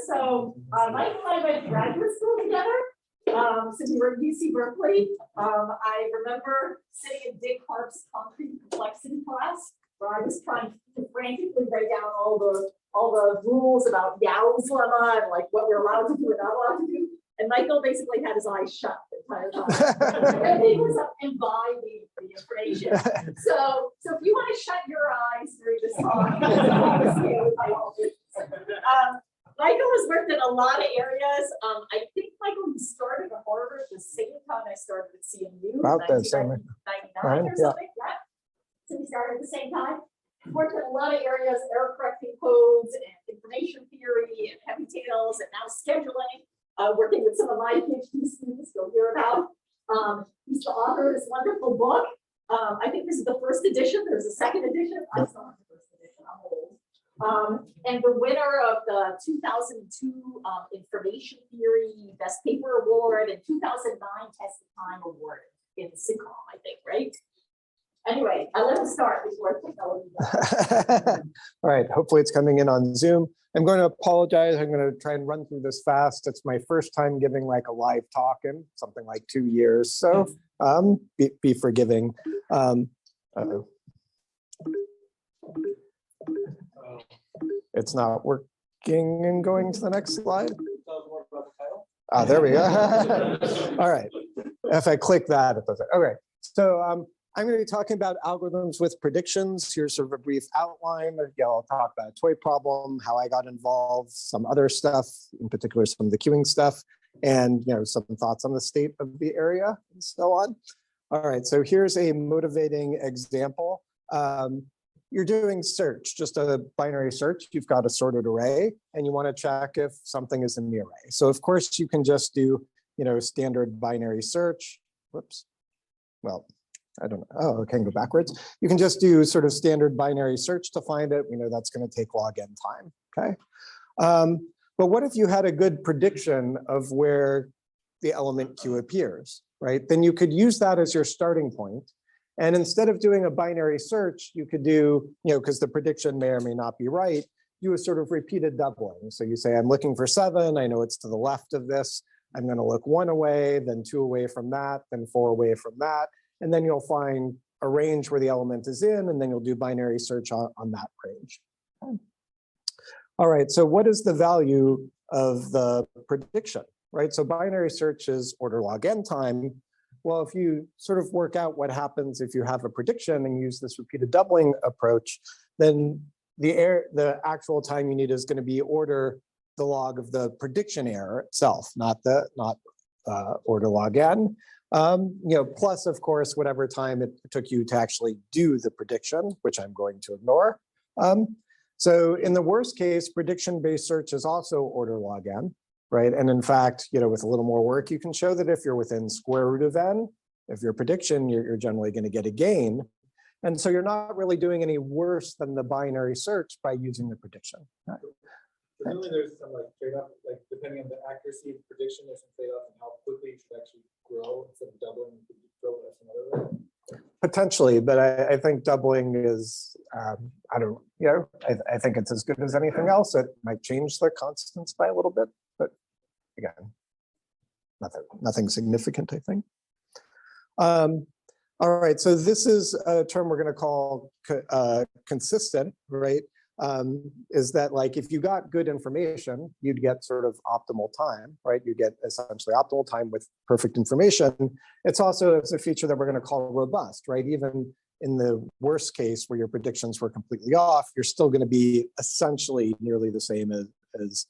So Michael and I went to graduate school together. So we were at UC Berkeley. I remember sitting in Dick Harp's concrete complexity class, where I was trying to frantically write down all the rules about Yau's lemma and like what we're allowed to do and not allowed to do. And Michael basically had his eyes shut the entire time. And he was imbibing the information. So if you want to shut your eyes through this talk, Michael has worked in a lot of areas. I think Michael started at Harvard at the same time I started at CMU. About that same 1999 or something. Yeah. So we started at the same time. Worked in a lot of areas, error correcting codes and information theory and heavy tails and now scheduling. Working with some of my PhD students you'll hear about. He's the author of this wonderful book. I think this is the first edition. There's a second edition. I still have the first edition. I'm old. And the winner of the 2002 Information Theory Best Paper Award and 2009 Test of Time Award in SICOM, I think, right? Anyway, I let him start before technology. All right, hopefully it's coming in on Zoom. I'm going to apologize. I'm going to try and run through this fast. It's my first time giving like a live talk in something like 2 years. So be forgiving. It's not working and going to the next slide. Oh, there we go. All right. If I click that, it does it. Okay. So I'm going to be talking about algorithms with predictions. Here's sort of a brief outline. I'll talk about a toy problem, how I got involved, some other stuff, in particular some of the queuing stuff, and some thoughts on the state of the area and so on. All right, so here's a motivating example. You're doing search, just a binary search. You've got a sorted array, and you want to check if something is in the array. So of course you can just do, standard binary search. Whoops. Well, I don't know. Oh, I can go backwards. You can just do sort of standard binary search to find it. We know that's going to take log n time. Okay. But what if you had a good prediction of where the element Q appears, right? Then you could use that as your starting point. And instead of doing a binary search, you could do, because the prediction may or may not be right, do a sort of repeated doubling. So you say, I'm looking for 7. I know it's to the left of this. I'm going to look 1 away, then 2 away from that, then 4 away from that. And then you'll find a range where the element is in, and then you'll do binary search on that range. Okay. All right, so what is the value of the prediction, right? So binary search is order log n time. Well, if you sort of work out what happens if you have a prediction and use this repeated doubling approach, then the actual time you need is going to be order the log of the prediction error itself, not order log n. Plus, of course, whatever time it took you to actually do the prediction, which I'm going to ignore. So in the worst case, prediction-based search is also order log n, right? And in fact, with a little more work, you can show that if you're within square root of n, if your prediction, you're generally going to get a gain. And so you're not really doing any worse than the binary search by using the prediction. Presumably there's some trade-off, depending on the accuracy of the prediction, there's some trade-off in how quickly you should actually grow instead of doubling, you could grow it another way. Potentially, but I think doubling is, I think it's as good as anything else. It might change the constants by a little bit, but again, nothing significant, I think. All right, so this is a term we're going to call consistent, right? Is that if you got good information, you'd get sort of optimal time, right? You get essentially optimal time with perfect information. It's also a feature that we're going to call robust, right? Even in the worst case where your predictions were completely off, you're still going to be essentially nearly the same as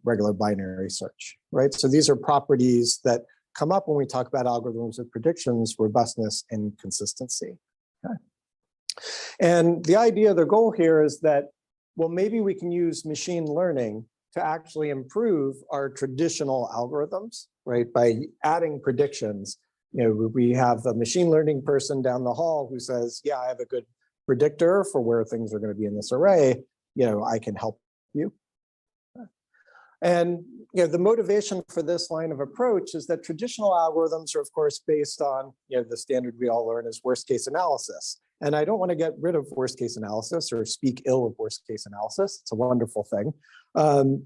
regular binary search, right? So these are properties that come up when we talk about algorithms with predictions, robustness, and consistency. Okay. And the idea, the goal here is that, well, maybe we can use machine learning to actually improve our traditional algorithms, right? By adding predictions. We have a machine learning person down the hall who says, yeah, I have a good predictor for where things are going to be in this array. I can help you. And the motivation for this line of approach is that traditional algorithms are, of course, based on the standard we all learn is worst case analysis. And I don't want to get rid of worst case analysis or speak ill of worst case analysis. It's a wonderful thing.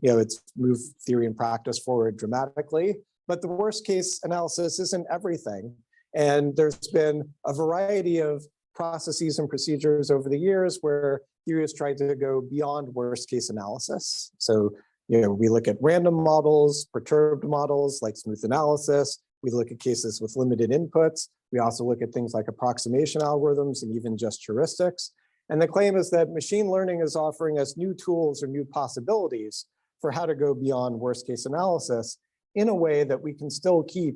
It's moved theory and practice forward dramatically, but the worst case analysis isn't everything. And there's been a variety of processes and procedures over the years where theorists tried to go beyond worst case analysis. So, we look at random models, perturbed models like smooth analysis. We look at cases with limited inputs. We also look at things like approximation algorithms and even just heuristics. And the claim is that machine learning is offering us new tools or new possibilities for how to go beyond worst case analysis in a way that we can still keep,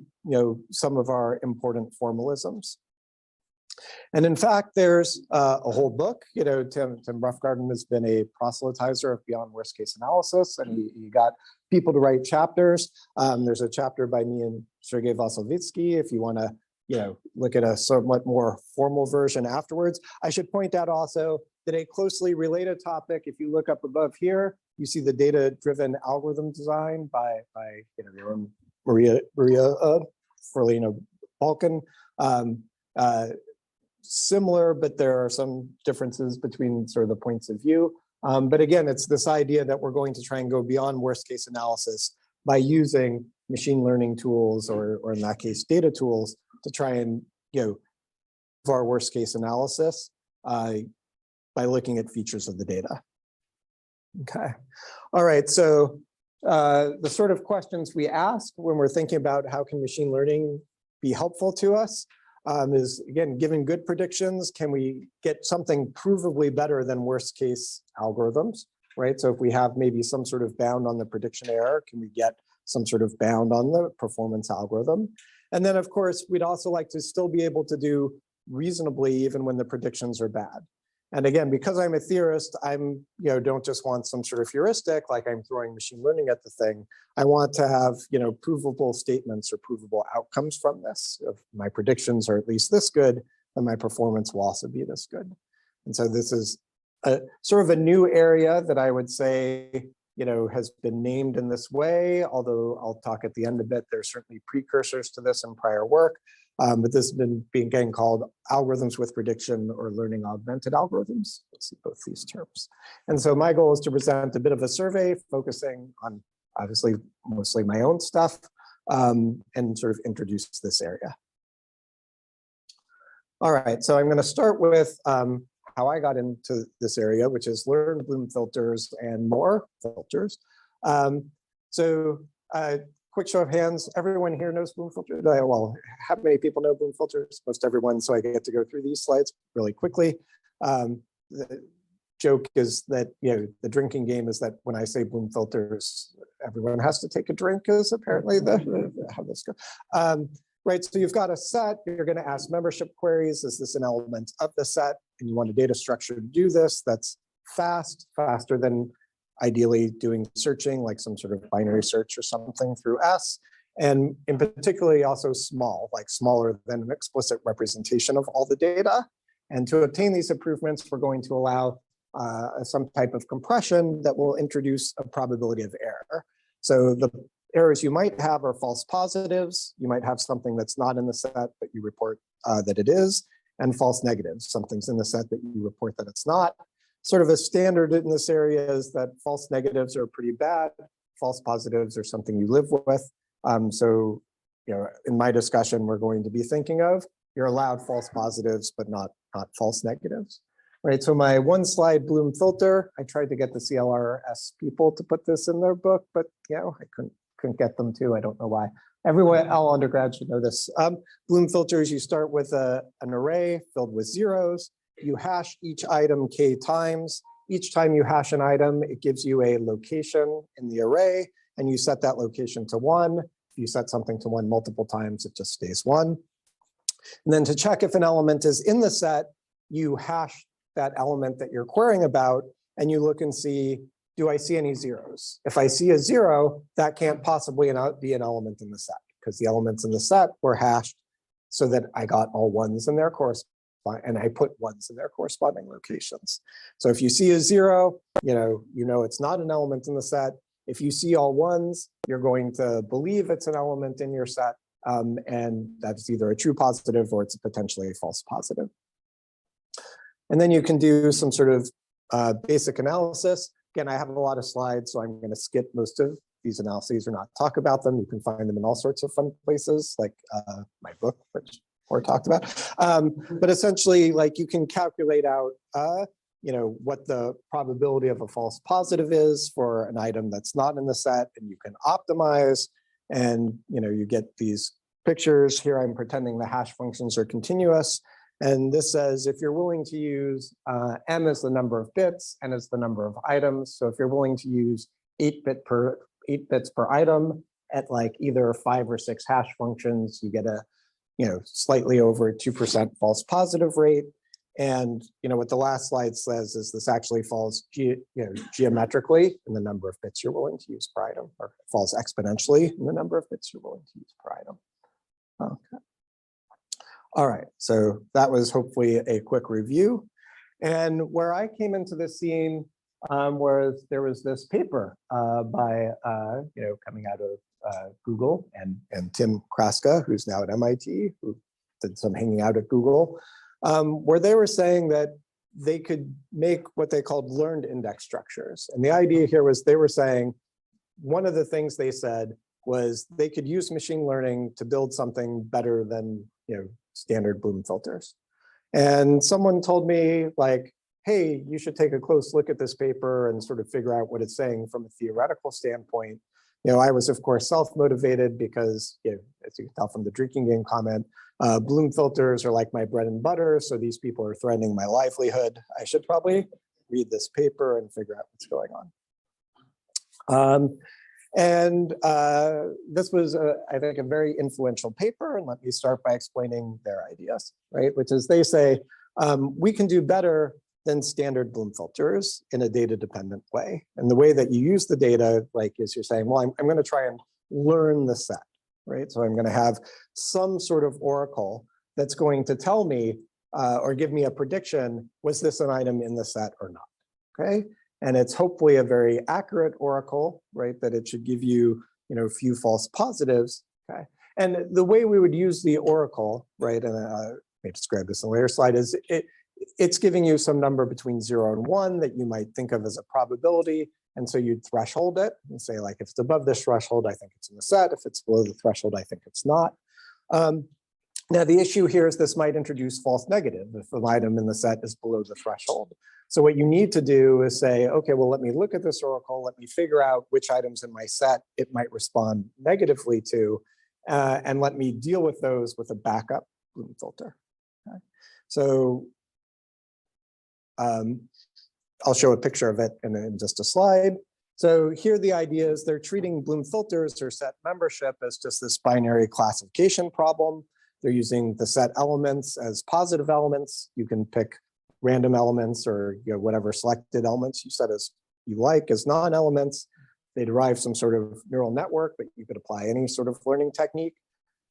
some of our important formalisms. And in fact, there's a whole book, Tim Roughgarden has been a proselytizer of beyond worst case analysis, and he got people to write chapters. There's a chapter by me and Sergei Vasilevsky if you want to, look at a somewhat more formal version afterwards. I should point out also that a closely related topic, if you look up above here, you see the data-driven algorithm design by Maria Forlino Balkan. Similar, but there are some differences between sort of the points of view. But again, it's this idea that we're going to try and go beyond worst case analysis by using machine learning tools, or in that case, data tools, to try and for our worst case analysis by looking at features of the data. Okay, all right. So the sort of questions we ask when we're thinking about how can machine learning be helpful to us is, again, given good predictions, can we get something provably better than worst case algorithms, right? So if we have maybe some sort of bound on the prediction error, can we get some sort of bound on the performance algorithm? And then, of course, we'd also like to still be able to do reasonably even when the predictions are bad. And again, because I'm a theorist, I'm, don't just want some sort of heuristic, like I'm throwing machine learning at the thing. I want to have, provable statements or provable outcomes from this. If my predictions are at least this good, then my performance will also be this good. And so this is a sort of a new area that I would say, has been named in this way, although I'll talk at the end a bit. There's certainly precursors to this in prior work. But this has been getting called algorithms with prediction or learning augmented algorithms. You'll see both these terms. And so my goal is to present a bit of a survey focusing on, obviously, mostly my own stuff, and sort of introduce this area. All right, so I'm going to start with how I got into this area, which is learned Bloom filters and more filters. Quick show of hands, everyone here knows Bloom filters? Well, how many people know Bloom filters? Most everyone, so I get to go through these slides really quickly. The joke is that, the drinking game is that when I say Bloom filters, everyone has to take a drink, is apparently how this goes. Right, so you've got a set, you're gonna ask membership queries, is this an element of the set? And you want a data structure to do this that's faster than ideally doing searching, like some sort of binary search or something through S, and in particularly also small, like smaller than an explicit representation of all the data. And to obtain these improvements, we're going to allow some type of compression that will introduce a probability of error. So the errors you might have are false positives. You might have something that's not in the set, but you report that it is, and false negatives. Something's in the set that you report that it's not. Sort of a standard in this area is that false negatives are pretty bad. False positives are something you live with. So, in my discussion, we're going to be thinking of, you're allowed false positives, but not false negatives. Right, so my one slide Bloom filter, I tried to get the CLRS people to put this in their book, but I couldn't get them to, I don't know why. Everyone, all undergrads should know this. Bloom filters, you start with an array filled with zeros. You hash each item k times. Each time you hash an item, it gives you a location in the array, and you set that location to 1. If you set something to 1 multiple times, it just stays 1. And then to check if an element is in the set, you hash that element that you're querying about, and you look and see, do I see any zeros? If I see a 0, that can't possibly be an element in the set, because the elements in the set were hashed so that I got all ones in their corresponding, and I put ones in their corresponding locations. So if you see a 0, you know it's not an element in the set. If you see all ones, you're going to believe it's an element in your set, and that's either a true positive or it's potentially a false positive. And then you can do some sort of basic analysis. Again, I have a lot of slides, so I'm going to skip most of these analyses or not talk about them. You can find them in all sorts of fun places, like my book, which we talked about. But essentially, like you can calculate out, what the probability of a false positive is for an item that's not in the set, and you can optimize, and you get these pictures. Here I'm pretending the hash functions are continuous. And this says if you're willing to use m as the number of bits, n as the number of items. So if you're willing to use 8 bits per item at like either 5 or 6 hash functions, you get a slightly over 2% false positive rate. And what the last slide says is this actually falls geometrically in the number of bits you're willing to use per item, or falls exponentially in the number of bits you're willing to use per item. Okay. All right, so that was hopefully a quick review. And where I came into the scene was there was this paper by coming out of Google and Tim Kraska, who's now at MIT, who did some hanging out at Google, where they were saying that they could make what they called learned index structures. And the idea here was they were saying one of the things they said was they could use machine learning to build something better than standard Bloom filters. And someone told me like, hey, you should take a close look at this paper and sort of figure out what it's saying from a theoretical standpoint. I was of course self-motivated because, as you can tell from the drinking game comment, Bloom filters are like my bread and butter. So these people are threatening my livelihood. I should probably read this paper and figure out what's going on. This was, I think, a very influential paper. And let me start by explaining their ideas, right? Which is they say, we can do better than standard Bloom filters in a data-dependent way. And the way that you use the data, like, is you're saying, well, I'm going to try and learn the set, right? So I'm going to have some sort of oracle that's going to tell me or give me a prediction, was this an item in the set or not, okay? And it's hopefully a very accurate oracle, right? That it should give you, a few false positives, okay? And the way we would use the oracle, right? And I may describe this in a later slide, is it's giving you some number between 0 and 1 that you might think of as a probability. And so you'd threshold it and say, like, if it's above this threshold, I think it's in the set. If it's below the threshold, I think it's not. Now, the issue here is this might introduce false negative if an item in the set is below the threshold. So what you need to do is say, okay, well, let me look at this oracle. Let me figure out which items in my set it might respond negatively to, and let me deal with those with a backup Bloom filter. Okay. So I'll show a picture of it in just a slide. So here the idea is they're treating Bloom filters or set membership as just this binary classification problem. They're using the set elements as positive elements. You can pick random elements or whatever selected elements you set as you like as non-elements. They derive some sort of neural network, but you could apply any sort of learning technique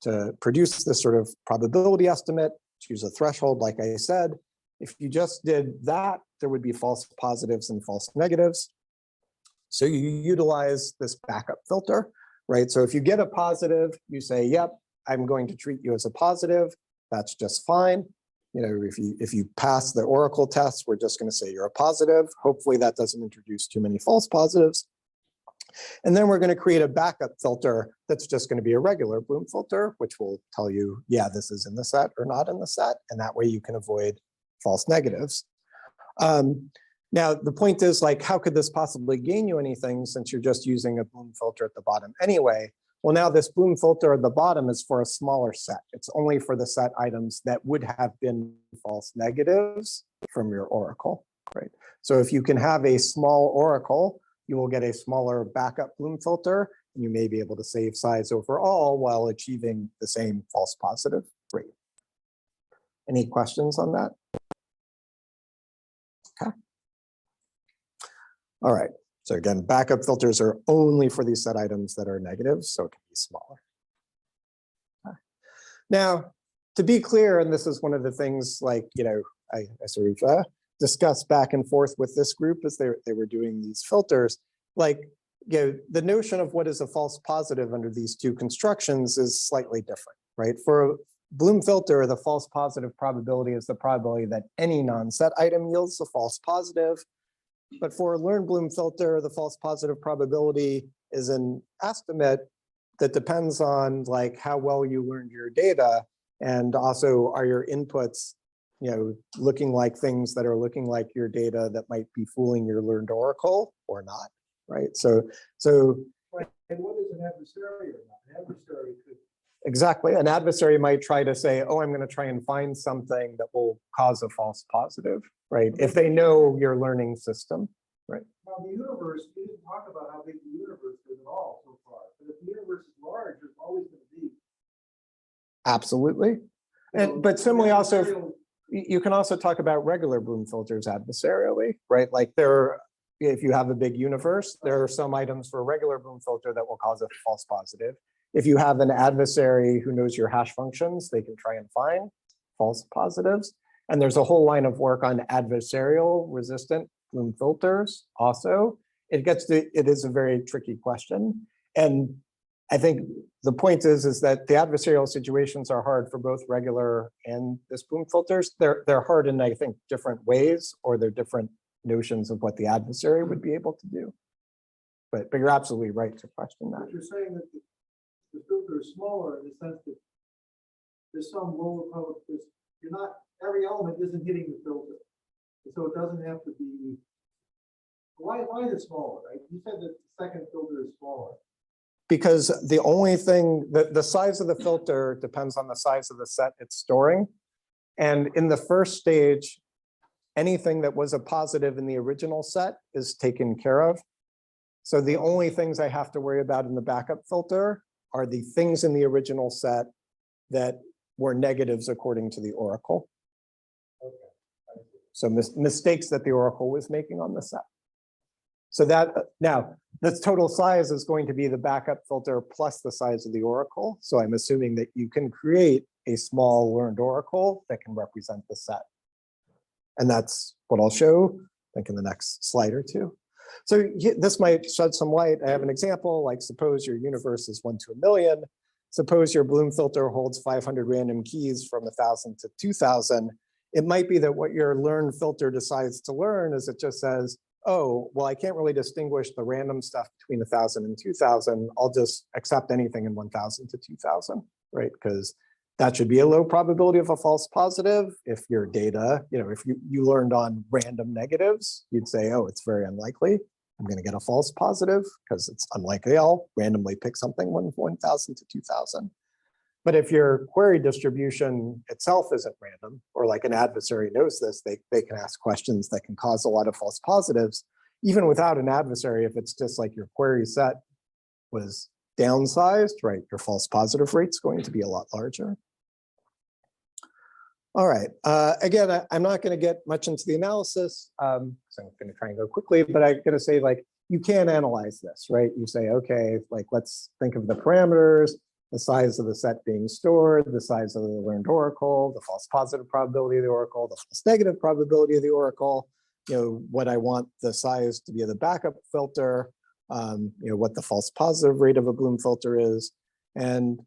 to produce this sort of probability estimate, choose a threshold, like I said. If you just did that, there would be false positives and false negatives. So you utilize this backup filter, right? So if you get a positive, you say, yep, I'm going to treat you as a positive. That's just fine. If you pass the oracle test, we're just going to say you're a positive. Hopefully that doesn't introduce too many false positives. And then we're going to create a backup filter that's just going to be a regular Bloom filter, which will tell you, yeah, this is in the set or not in the set. And that way you can avoid false negatives. Now, the point is, like, how could this possibly gain you anything since you're just using a Bloom filter at the bottom anyway? Well, now this Bloom filter at the bottom is for a smaller set. It's only for the set items that would have been false negatives from your oracle, right? So if you can have a small oracle, you will get a smaller backup Bloom filter, and you may be able to save size overall while achieving the same false positive rate. Any questions on that? Okay. All right. So again, backup filters are only for these set items that are negative, so it can be smaller. Okay. Now, to be clear, and this is one of the things, like, I sort of discussed back and forth with this group as they were doing these filters, like, the notion of what is a false positive under these two constructions is slightly different, right? For Bloom filter, the false positive probability is the probability that any non-set item yields a false positive. But for a learned Bloom filter, the false positive probability is an estimate that depends on like how well you learned your data, and also are your inputs, looking like things that are looking like your data that might be fooling your learned oracle or not, right? So And what is an adversary or not? An adversary could. Exactly. An adversary might try to say, oh, I'm going to try and find something that will cause a false positive, right? If they know your learning system, right? Now, the universe, we didn't talk about how big the universe is at all so far. But if the universe is large, there's always going to be. Absolutely. But similarly, also, you can also talk about regular Bloom filters adversarially, right? Like if you have a big universe, there are some items for a regular Bloom filter that will cause a false positive. If you have an adversary who knows your hash functions, they can try and find false positives. And there's a whole line of work on adversarial resistant Bloom filters also. It is a very tricky question. And I think the point is that the adversarial situations are hard for both regular and this Bloom filters. They're hard in, I think, different ways, or they're different notions of what the adversary would be able to do. But you're absolutely right to question that. But you're saying that the filter is smaller in the sense that there's some lower probability. Every element isn't hitting the filter. And so it doesn't have to be. Why is it smaller, right? You said that the second filter is smaller. Because the only thing, the size of the filter depends on the size of the set it's storing. And in the first stage, anything that was a positive in the original set is taken care of. So the only things I have to worry about in the backup filter are the things in the original set that were negatives according to the oracle. Okay. So mistakes that the oracle was making on the set. So that now the total size is going to be the backup filter plus the size of the oracle. So I'm assuming that you can create a small learned oracle that can represent the set. And that's what I'll show, I think, in the next slide or two. So this might shed some light. I have an example, like suppose your universe is 1 to 1 million. Suppose your Bloom filter holds 500 random keys from 1,000 to 2,000. It might be that what your learned filter decides to learn is it just says, oh, well, I can't really distinguish the random stuff between 1,000 and 2,000. I'll just accept anything in 1,000 to 2,000, right? Because that should be a low probability of a false positive. If your data, if you learned on random negatives, you'd say, oh, it's very unlikely I'm going to get a false positive because it's unlikely I'll randomly pick something 1,000 to 2,000. But if your query distribution itself isn't random, or like an adversary knows this, they can ask questions that can cause a lot of false positives. Even without an adversary, if it's just like your query set was downsized, right, your false positive rate's going to be a lot larger. All right, again, I'm not going to get much into the analysis, so I'm going to try and go quickly, but I'm going to say, like, you can analyze this, right? You say, okay, like, let's think of the parameters, the size of the set being stored, the size of the learned oracle, the false positive probability of the oracle, the false negative probability of the oracle, what I want the size to be of the backup filter, what the false positive rate of a Bloom filter is, and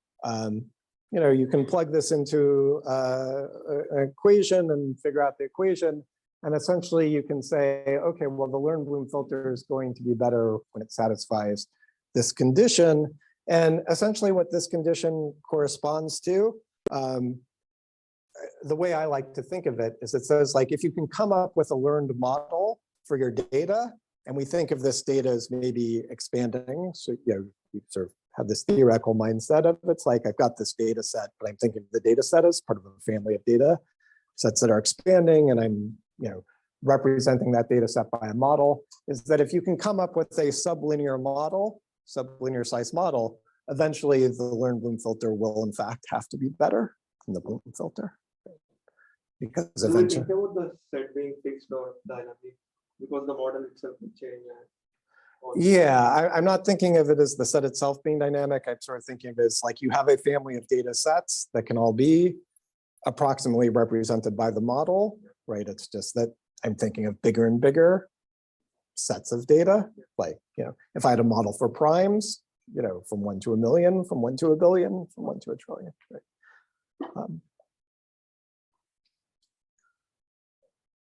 you can plug this into an equation and figure out the equation. And essentially you can say, okay, well, the learned Bloom filter is going to be better when it satisfies this condition. And essentially what this condition corresponds to, the way I like to think of it is it says, like, if you can come up with a learned model for your data, and we think of this data as maybe expanding, so you sort of have this theoretical mindset of it's like, I've got this data set, but I'm thinking of the data set as part of a family of data sets that are expanding, and I'm representing that data set by a model, is that if you can come up with a sublinear model, sublinear size model, eventually the learned Bloom filter will in fact have to be better than the Bloom filter. Because eventually. Do you think about the set being fixed or dynamic? Because the model itself will change. Yeah, I'm not thinking of it as the set itself being dynamic. I'm sort of thinking of it as like you have a family of data sets that can all be approximately represented by the model, right? It's just that I'm thinking of bigger and bigger sets of data. Like, if I had a model for primes, from 1 to 1 million, from 1 to 1 billion, from 1 to 1 trillion, right?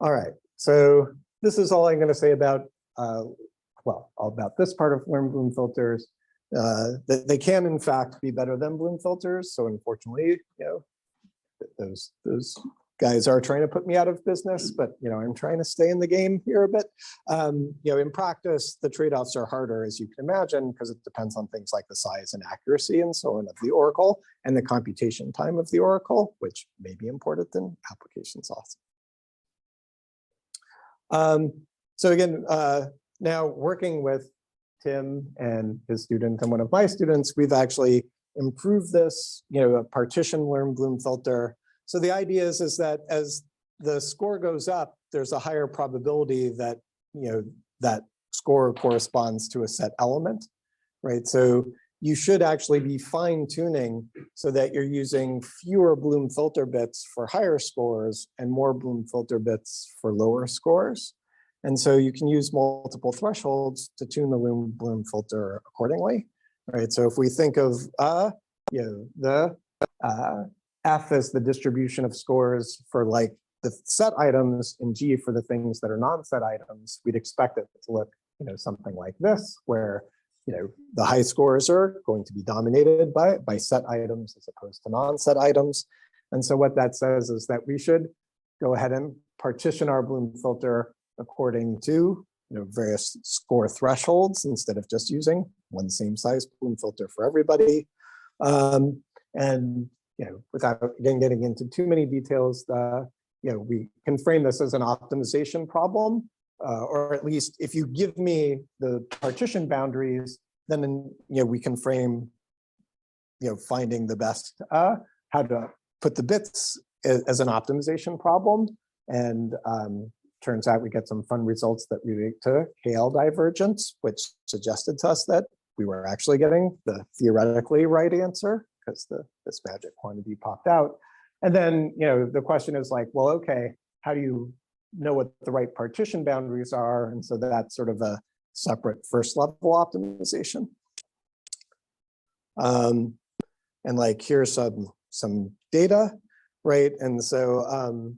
All right, so this is all I'm going to say about, well, all about this part of learn bloom filters. That they can, in fact, be better than bloom filters. So unfortunately, those guys are trying to put me out of business, but I'm trying to stay in the game here a bit. In practice, the trade-offs are harder, as you can imagine, because it depends on things like the size and accuracy and so on of the oracle and the computation time of the oracle, which may be important in application sauce. So again, now working with Tim and his student and one of my students, we've actually improved this, a partition learn bloom filter. So the idea is that as the score goes up, there's a higher probability that, that score corresponds to a set element, right? So you should actually be fine tuning so that you're using fewer bloom filter bits for higher scores and more bloom filter bits for lower scores. And so you can use multiple thresholds to tune the bloom filter accordingly, right? So if we think of, the F as the distribution of scores for like the set items and G for the things that are non-set items, we'd expect it to look, something like this, where, the high scores are going to be dominated by set items as opposed to non-set items. And so what that says is that we should go ahead and partition our bloom filter according to various score thresholds instead of just using one same size bloom filter for everybody. And without again getting into too many details, we can frame this as an optimization problem, or at least if you give me the partition boundaries, then we can frame finding the best how to put the bits as an optimization problem. And turns out we get some fun results that relate to KL divergence, which suggested to us that we were actually getting the theoretically right answer because this magic quantity popped out. And then, the question is like, well, okay, how do you know what the right partition boundaries are? And so that's sort of a separate first level optimization. And like, here's some data, right? And so,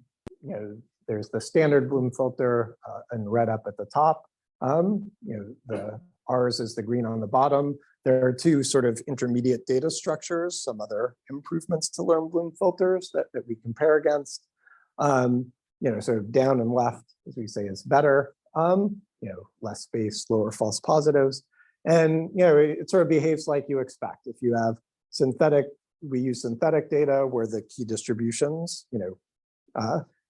there's the standard bloom filter in red up at the top. The ours is the green on the bottom. There are two sort of intermediate data structures, some other improvements to learn bloom filters that we compare against. So down and left, as we say, is better. Less space, lower false positives. And it sort of behaves like you expect. If you have we use synthetic data where the key distributions,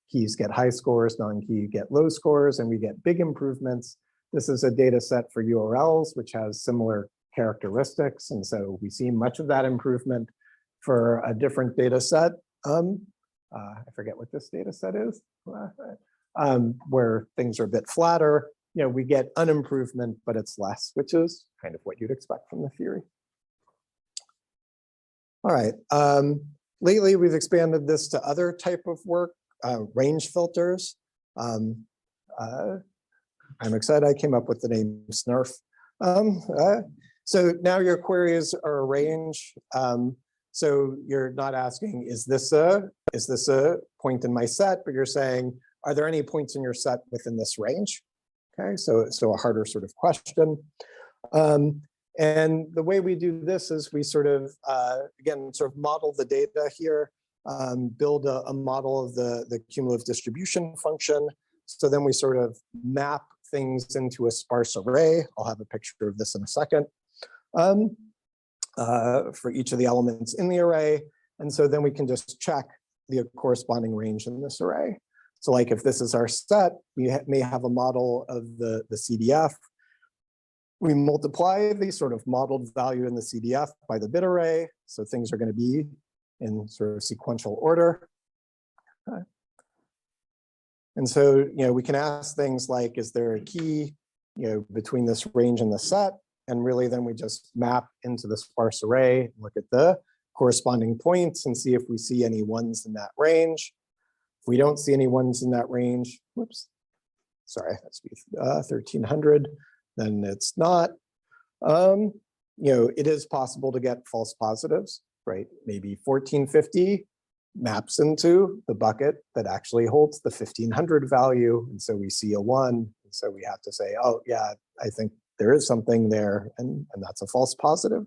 keys get high scores, non-key get low scores, and we get big improvements. This is a data set for URLs, which has similar characteristics. And so we see much of that improvement for a different data set. I forget what this data set is, where things are a bit flatter. We get an improvement, but it's less, which is kind of what you'd expect from the theory. All right. Lately, we've expanded this to other type of work, range filters. I'm excited I came up with the name SNRF. So now your queries are a range. So you're not asking, is this a point in my set, but you're saying, are there any points in your set within this range? Okay, so a harder sort of question. And the way we do this is we sort of, again, sort of model the data here, build a model of the cumulative distribution function. So then we sort of map things into a sparse array. I'll have a picture of this in a second, for each of the elements in the array. And so then we can just check the corresponding range in this array. So like if this is our set, we may have a model of the CDF. We multiply the sort of modeled value in the CDF by the bit array. So things are going to be in sort of sequential order. And so, we can ask things like, is there a key, between this range and the set? And really then we just map into the sparse array, look at the corresponding points and see if we see any ones in that range. If we don't see any ones in that range, whoops, sorry, that's 1300, then it's not. It is possible to get false positives, right? Maybe 1450 maps into the bucket that actually holds the 1500 value. And so we see a 1. And so we have to say, oh, yeah, I think there is something there. And that's a false positive.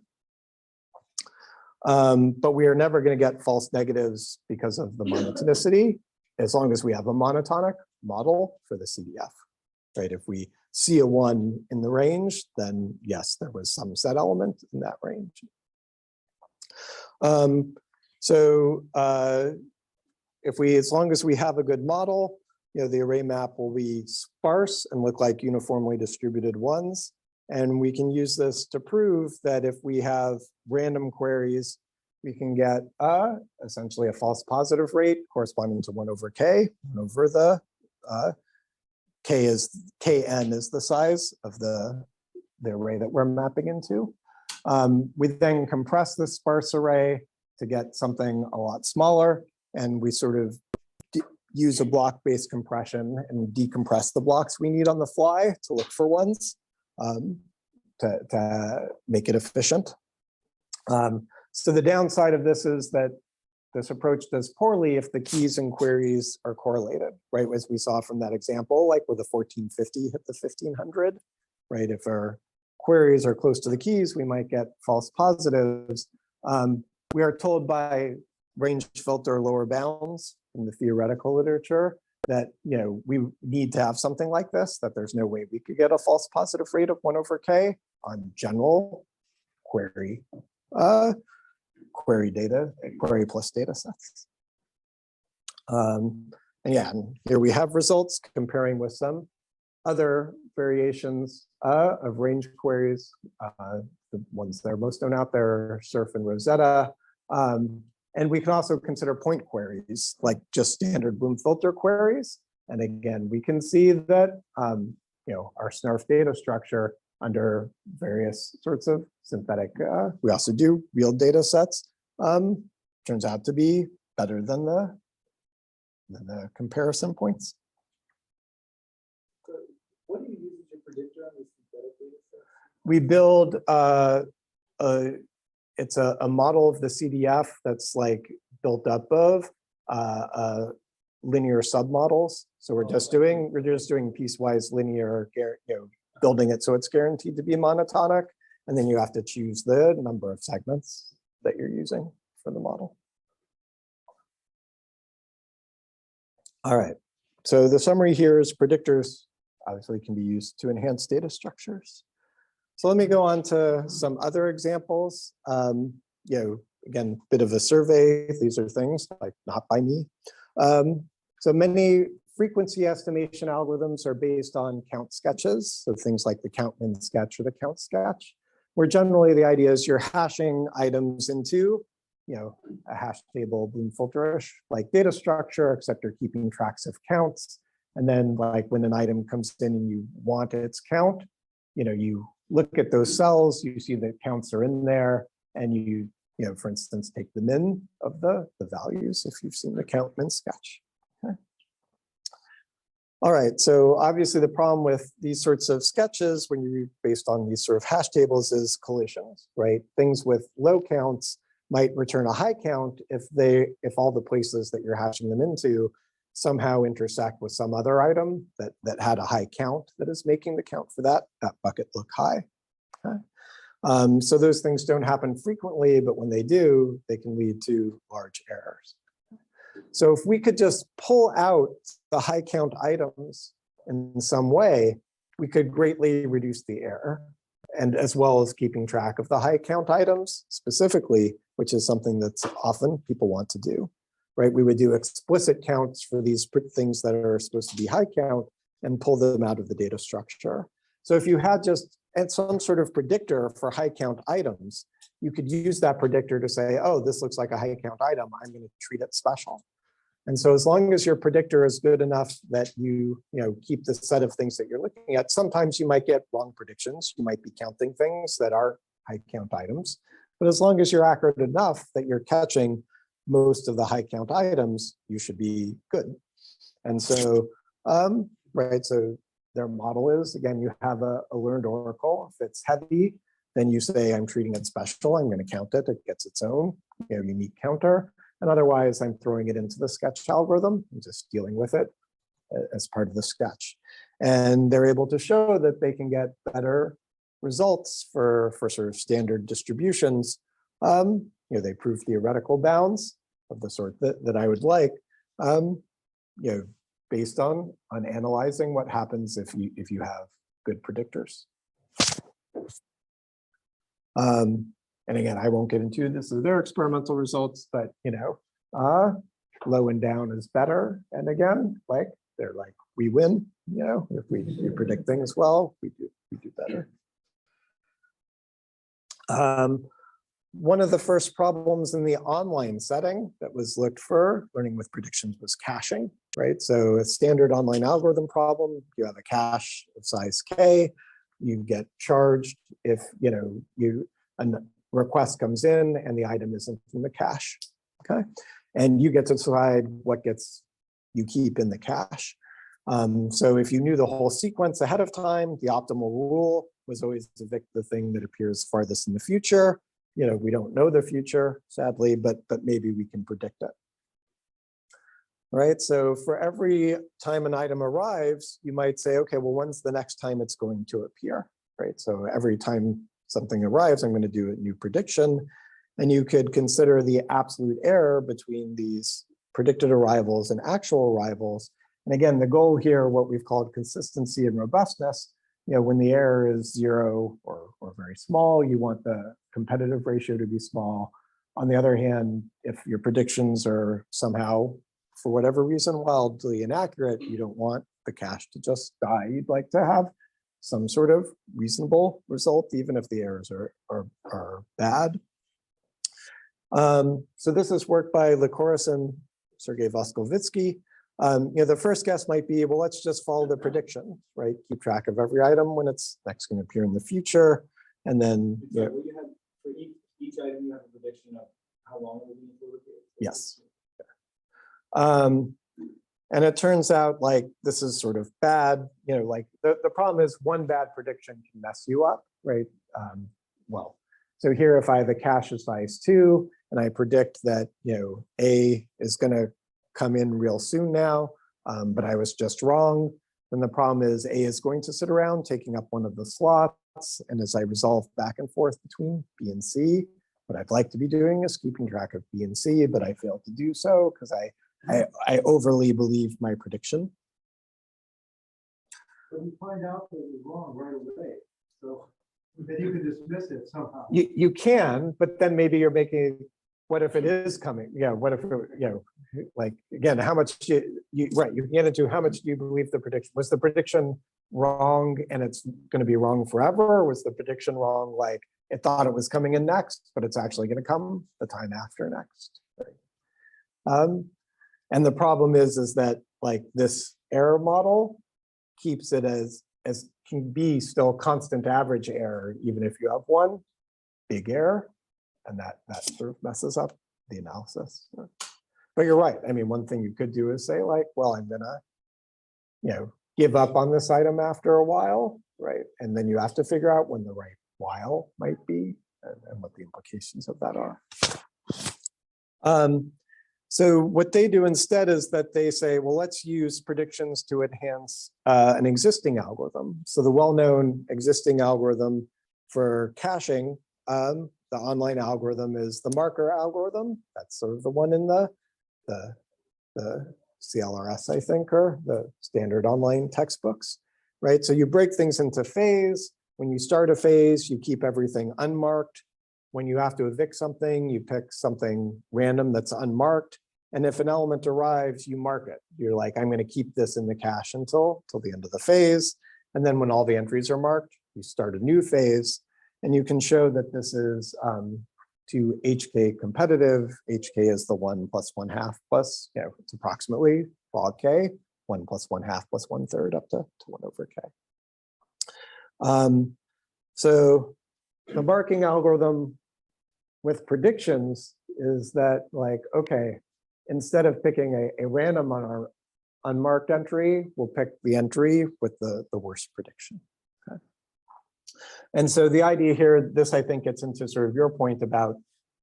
But we are never going to get false negatives because of the monotonicity, as long as we have a monotonic model for the CDF, right? If we see a 1 in the range, then yes, there was some set element in that range. As long as we have a good model, the array map will be sparse and look like uniformly distributed ones. And we can use this to prove that if we have random queries, we can get essentially a false positive rate corresponding to 1 over k, 1 over the kn is the size of the array that we're mapping into. We then compress this sparse array to get something a lot smaller, and we sort of use a block-based compression and decompress the blocks we need on the fly to look for ones to make it efficient. So the downside of this is that this approach does poorly if the keys and queries are correlated, right? As we saw from that example, like with the 1450 hit the 1500, right? If our queries are close to the keys, we might get false positives. We are told by range filter lower bounds in the theoretical literature that we need to have something like this, that there's no way we could get a false positive rate of 1 over k on general query plus data sets. And here we have results comparing with some other variations of range queries. The ones that are most known out there are Surf and Rosetta. And we can also consider point queries, like just standard Bloom filter queries. And again, we can see that our SNARF data structure under various sorts of synthetic, we also do real data sets, turns out to be better than the comparison points. So what do you use as your predictor on this synthetic data set? We build it's a model of the CDF that's like built up of linear submodels. So we're just doing piecewise linear, building it so it's guaranteed to be monotonic, and then you have to choose the number of segments that you're using for the model. All right, so the summary here is predictors obviously can be used to enhance data structures. So let me go on to some other examples. Again, bit of a survey. These are things like not by me. So many frequency estimation algorithms are based on count sketches. So things like the count min sketch or the count sketch, where generally the idea is you're hashing items into a hash table, Bloom filterish like data structure, except you're keeping tracks of counts. And then like when an item comes in and you want its count, you look at those cells, you see that counts are in there, and you for instance, take the min of the values if you've seen the count min sketch. Okay. All right, so obviously the problem with these sorts of sketches when you're based on these sort of hash tables is collisions, right? Things with low counts might return a high count if all the places that you're hashing them into somehow intersect with some other item that had a high count that is making the count for that bucket look high. Okay. So those things don't happen frequently, but when they do, they can lead to large errors. So if we could just pull out the high count items in some way, we could greatly reduce the error, and as well as keeping track of the high count items specifically, which is something that's often people want to do, right? We would do explicit counts for these things that are supposed to be high count and pull them out of the data structure. So if you had just some sort of predictor for high count items, you could use that predictor to say, oh, this looks like a high count item, I'm going to treat it special. And so as long as your predictor is good enough that you keep the set of things that you're looking at, sometimes you might get wrong predictions. You might be counting things that are high count items. But as long as you're accurate enough that you're catching most of the high count items, you should be good. And so, right, so their model is, again, you have a learned oracle. If it's heavy, then you say, I'm treating it special. I'm going to count it. It gets its own unique counter. And otherwise, I'm throwing it into the sketch algorithm and just dealing with it as part of the sketch. And they're able to show that they can get better results for sort of standard distributions. They prove theoretical bounds of the sort that I would like, based on analyzing what happens if you have good predictors. And again, I won't get into this is their experimental results, but low and down is better. And again, they're like, we win, if we predict things well, we do better. One of the first problems in the online setting that was looked for learning with predictions was caching, right? So a standard online algorithm problem, you have a cache of size K, you get charged if a request comes in and the item isn't in the cache, okay? And you get to decide what you keep in the cache. So if you knew the whole sequence ahead of time, the optimal rule was always to evict the thing that appears farthest in the future. We don't know the future, sadly, but maybe we can predict it. Right, so for every time an item arrives, you might say, okay, well, when's the next time it's going to appear, right? So every time something arrives, I'm going to do a new prediction. And you could consider the absolute error between these predicted arrivals and actual arrivals. And again, the goal here, what we've called consistency and robustness, when the error is 0 or very small, you want the competitive ratio to be small. On the other hand, if your predictions are somehow, for whatever reason, wildly inaccurate, you don't want the cache to just die. You'd like to have some sort of reasonable result, even if the errors are bad. So this is work by Likoris and Sergei Voskovitsky. The first guess might be, well, let's just follow the prediction, right? Keep track of every item when it's next going to appear in the future. And then, So you have, for each item, you have a prediction of how long it will be until it appears? yes. And it turns out this is sort of bad, the problem is one bad prediction can mess you up, right? So here, if I have a cache of size 2 and I predict that, A is going to come in real soon now, but I was just wrong, then the problem is A is going to sit around taking up one of the slots. And as I resolve back and forth between B and C, what I'd like to be doing is keeping track of B and C, but I failed to do so because I overly believe my prediction. But you find out that it was wrong right away. So then you can dismiss it somehow. You can, but then maybe you're making, what if it is coming? Yeah, what if, again, how much you get into how much do you believe the prediction? Was the prediction wrong and it's going to be wrong forever? Or was the prediction wrong, it thought it was coming in next, but it's actually going to come the time after next? Right? And the problem is that this error model keeps it as can be still constant average error, even if you have one big error, and that sort of messes up the analysis. But you're right. I mean, one thing you could do is say well, I'm gonna, give up on this item after a while, right? And then you have to figure out when the right while might be and what the implications of that are. So what they do instead is that they say, well, let's use predictions to enhance an existing algorithm. So the well-known existing algorithm for caching, the online algorithm is the marker algorithm. That's sort of the one in the CLRS, I think, or the standard online textbooks, right? So you break things into phase. When you start a phase, you keep everything unmarked. When you have to evict something, you pick something random that's unmarked. And if an element arrives, you mark it. You're like, I'm going to keep this in the cache until the end of the phase. And then when all the entries are marked, you start a new phase. And you can show that this is to HK competitive. HK is the 1 + 1/2 plus, it's approximately log K, 1 + 1/2 + 1/3 up to 1/K. So the marking algorithm with predictions is that okay, instead of picking a random on our unmarked entry, we'll pick the entry with the worst prediction. Okay. And so the idea here, this I think gets into sort of your point about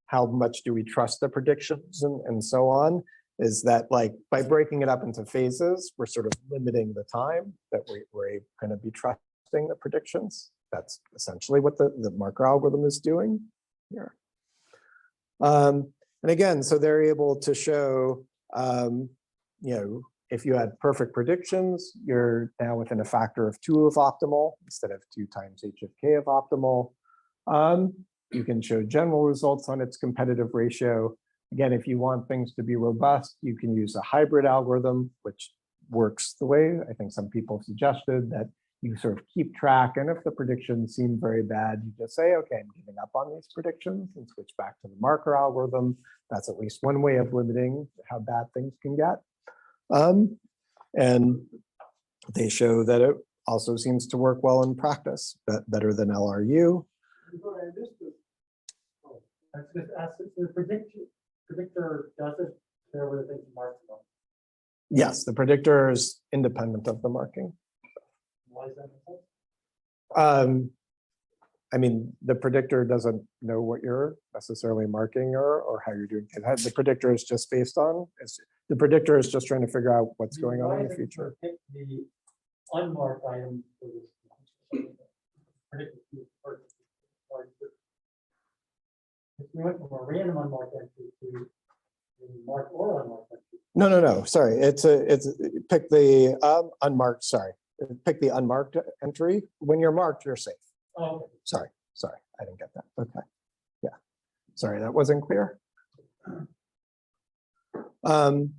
how much do we trust the predictions and so on, is that like by breaking it up into phases, we're sort of limiting the time that we're going to be trusting the predictions. That's essentially what the marker algorithm is doing here. And again, so they're able to show, if you had perfect predictions, you're now within a factor of 2 of optimal instead of 2 times h of k of optimal. You can show general results on its competitive ratio. Again, if you want things to be robust, you can use a hybrid algorithm, which works the way I think some people suggested, that you sort of keep track. And if the predictions seem very bad, you just say, okay, I'm giving up on these predictions and switch back to the marker algorithm. That's at least one way of limiting how bad things can get. And they show that it also seems to work well in practice, better than LRU. I was just asking, the predictor does it, there were the things marked on. Yes, the predictor is independent of the marking. Why is that? I mean, the predictor doesn't know what you're necessarily marking or how you're doing it. The predictor is just based on, the predictor is just trying to figure out what's going on in the future. Pick the unmarked item for this. Predictor first. If we went from a random unmarked entry to marked or unmarked entry. No. Sorry, it's pick the unmarked. Sorry, pick the unmarked entry. When you're marked, you're safe. Oh, Sorry, I didn't get that. Okay, yeah, sorry, that wasn't clear. And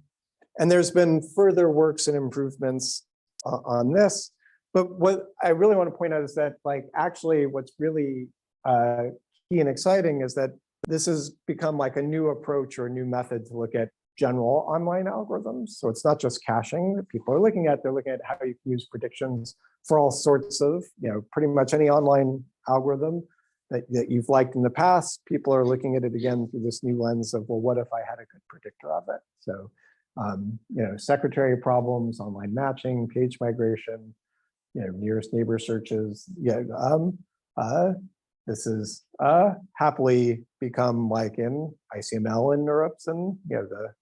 there's been further works and improvements on this, but what I really want to point out is that, like, actually, what's really key and exciting is that this has become like a new approach or a new method to look at general online algorithms. So it's not just caching that people are looking at, they're looking at how you can use predictions for all sorts of, pretty much any online algorithm that you've liked in the past. People are looking at it again through this new lens of, well, what if I had a good predictor of it? So, secretary problems, online matching, page migration, nearest neighbor searches. This is happily become like in ICML and NeurIPS and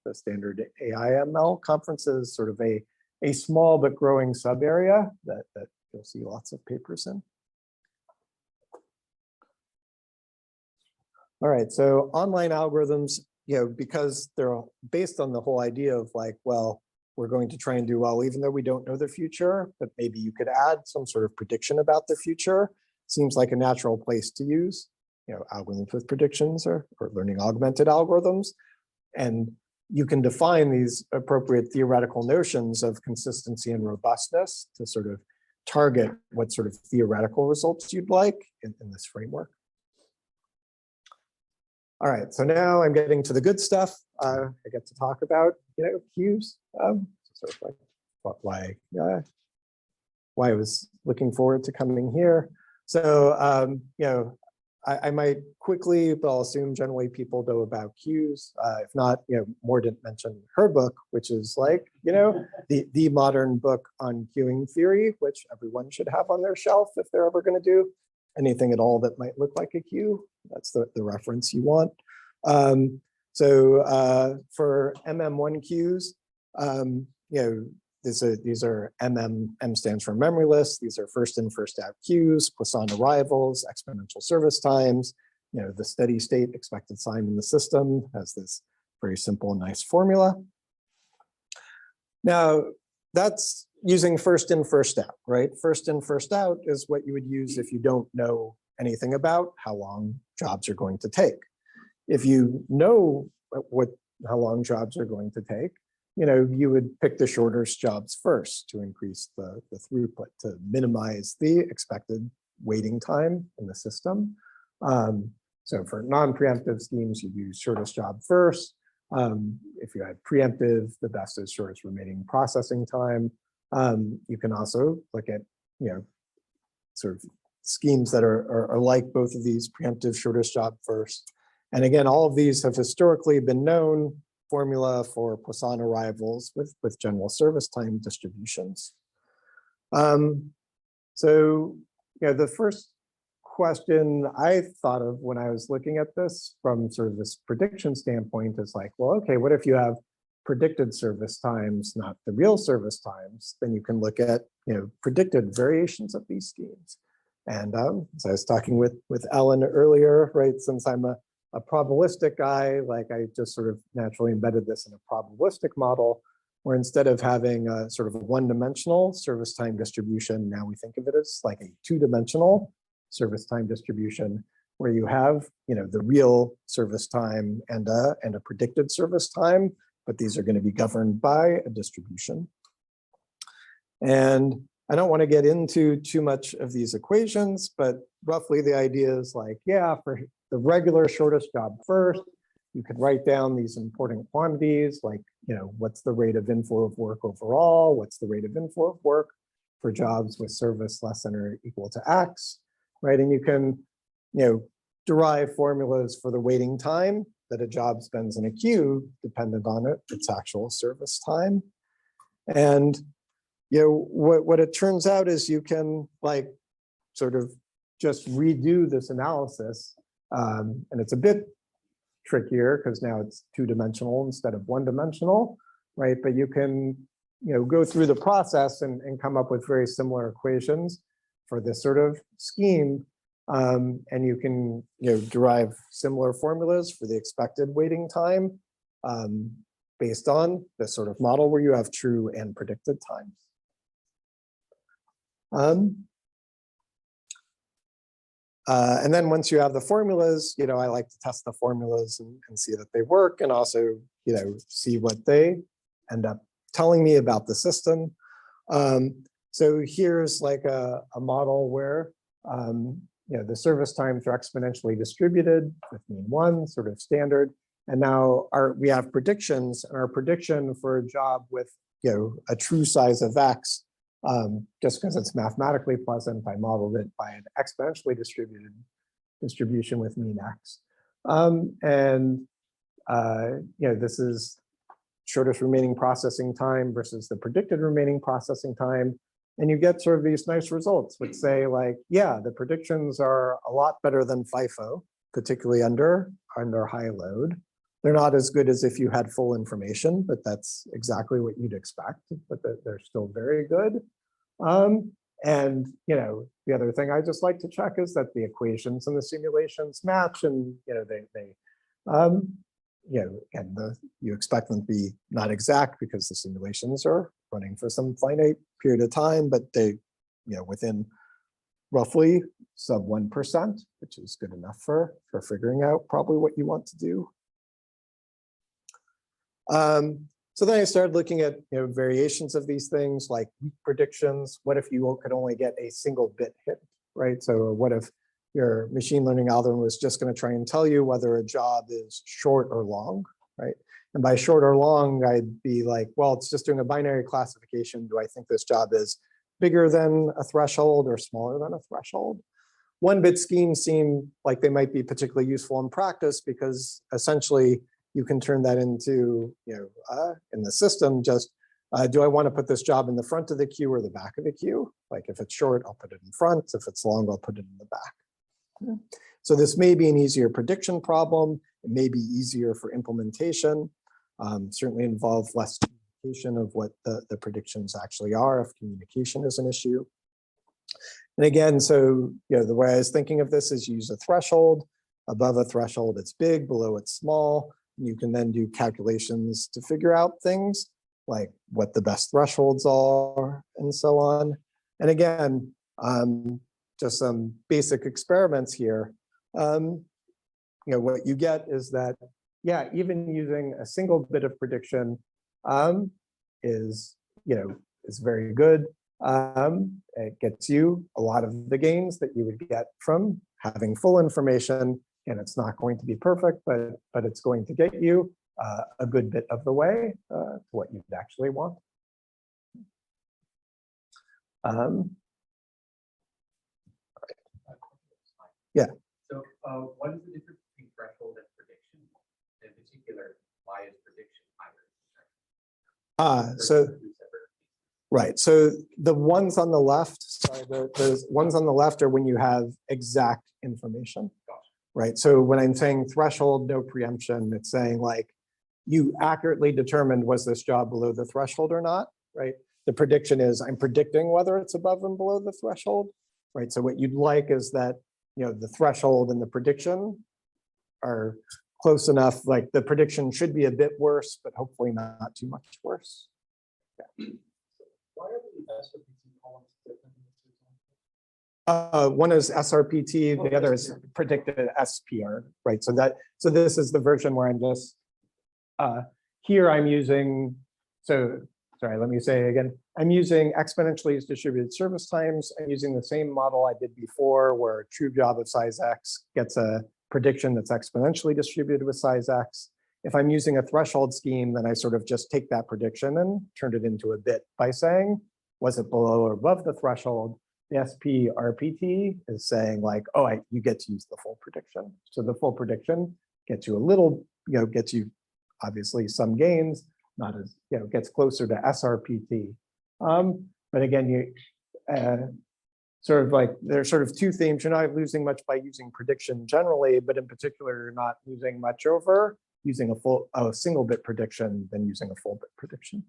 the standard AIML conferences, sort of a small but growing sub area that you'll see lots of papers in. All right, so online algorithms, because they're based on the whole idea of like, well, we're going to try and do well, even though we don't know the future, but maybe you could add some sort of prediction about the future. Seems like a natural place to use, algorithms with predictions or learning augmented algorithms. And you can define these appropriate theoretical notions of consistency and robustness to sort of target what sort of theoretical results you'd like in this framework. All right, so now I'm getting to the good stuff. I get to talk about, queues. Sort of like why I was looking forward to coming here. So, I might quickly, but I'll assume generally people know about queues. If not, Moore didn't mention her book, which is like, the modern book on queuing theory, which everyone should have on their shelf if they're ever going to do anything at all that might look like a queue. That's the reference you want. For MM1 queues, these are M stands for memory lists. These are first in, first out queues, Poisson arrivals, exponential service times. The steady state expected sign in the system has this very simple and nice formula. Now, that's using first in, first out, right? First in, first out is what you would use if you don't know anything about how long jobs are going to take. If you know how long jobs are going to take, you would pick the shortest jobs first to increase the throughput, to minimize the expected waiting time in the system. So for non-preemptive schemes, you'd use shortest job first. If you had preemptive, the best is shortest remaining processing time. You can also look at, sort of schemes that are like both of these, preemptive, shortest job first. And again, all of these have historically been known formula for Poisson arrivals with general service time distributions. The first question I thought of when I was looking at this from sort of this prediction standpoint is like, well, okay, what if you have predicted service times, not the real service times? Then you can look at, predicted variations of these schemes. And as I was talking with Ellen earlier, right, since I'm a probabilistic guy, like I just sort of naturally embedded this in a probabilistic model, where instead of having a sort of a one-dimensional service time distribution, now we think of it as like a two-dimensional service time distribution, where you have, the real service time and a predicted service time, but these are going to be governed by a distribution. And I don't want to get into too much of these equations, but roughly the idea is like, yeah, for the regular shortest job first, you could write down these important quantities like, what's the rate of inflow of work overall? What's the rate of inflow of work for jobs with service less than or equal to X, right? And you can, derive formulas for the waiting time that a job spends in a queue dependent on its actual service time. And what it turns out is you can like sort of just redo this analysis. And it's a bit trickier because now it's two-dimensional instead of one-dimensional, right? But you can go through the process and come up with very similar equations for this sort of scheme. And you can derive similar formulas for the expected waiting time based on this sort of model where you have true and predicted times. And then once you have the formulas, I like to test the formulas and see that they work, and also, see what they end up telling me about the system. So here's like a model where, the service times are exponentially distributed with mean 1, sort of standard. And now we have predictions, and our prediction for a job with, a true size of X, just because it's mathematically pleasant, I modeled it by an exponentially distributed distribution with mean X. This is shortest remaining processing time versus the predicted remaining processing time. And you get sort of these nice results which say like, yeah, the predictions are a lot better than FIFO, particularly under high load. They're not as good as if you had full information, but that's exactly what you'd expect, but they're still very good. And the other thing I just like to check is that the equations and the simulations match, and you expect them to be not exact because the simulations are running for some finite period of time, but they, within roughly sub 1%, which is good enough for figuring out probably what you want to do. So then I started looking at variations of these things like weak predictions. What if you could only get a single bit hit, right? So what if your machine learning algorithm was just going to try and tell you whether a job is short or long, right? And by short or long, I'd be like, well, it's just doing a binary classification. Do I think this job is bigger than a threshold or smaller than a threshold? One-bit schemes seem like they might be particularly useful in practice because essentially you can turn that into, in the system, just do I want to put this job in the front of the queue or the back of the queue? Like if it's short, I'll put it in front. If it's long, I'll put it in the back. So this may be an easier prediction problem. It may be easier for implementation. Certainly involve less communication of what the predictions actually are if communication is an issue. And again, so the way I was thinking of this is use a threshold. Above a threshold, it's big. Below, it's small. You can then do calculations to figure out things like what the best thresholds are and so on. And again, just some basic experiments here. What you get is that, yeah, even using a single bit of prediction is very good. It gets you a lot of the gains that you would get from having full information. And it's not going to be perfect, but it's going to get you a good bit of the way to what you'd actually want. Yeah. So what is the difference between threshold and prediction? In particular, why is prediction higher? So Right, so the ones on the left, sorry, the ones on the left are when you have exact information. Right, so when I'm saying threshold, no preemption, it's saying like, you accurately determined was this job below the threshold or not, right? The prediction is I'm predicting whether it's above and below the threshold, right? So what you'd like is that, the threshold and the prediction are close enough, like the prediction should be a bit worse, but hopefully not too much worse. Why are the SRPT columns different? One is SRPT, the other is predicted SPR, right? So this is the version where I'm just, here I'm using, sorry, let me say it again. I'm using exponentially distributed service times. I'm using the same model I did before where a true job of size X gets a prediction that's exponentially distributed with size X. If I'm using a threshold scheme, then I sort of just take that prediction and turn it into a bit by saying, was it below or above the threshold? The SPRPT is saying like, oh, you get to use the full prediction. So the full prediction gets you a little, gets you obviously some gains, not as, gets closer to SRPT. But again, you sort of like, there's sort of two themes. You're not losing much by using prediction generally, but in particular, you're not losing much over using a single bit prediction than using a full bit prediction.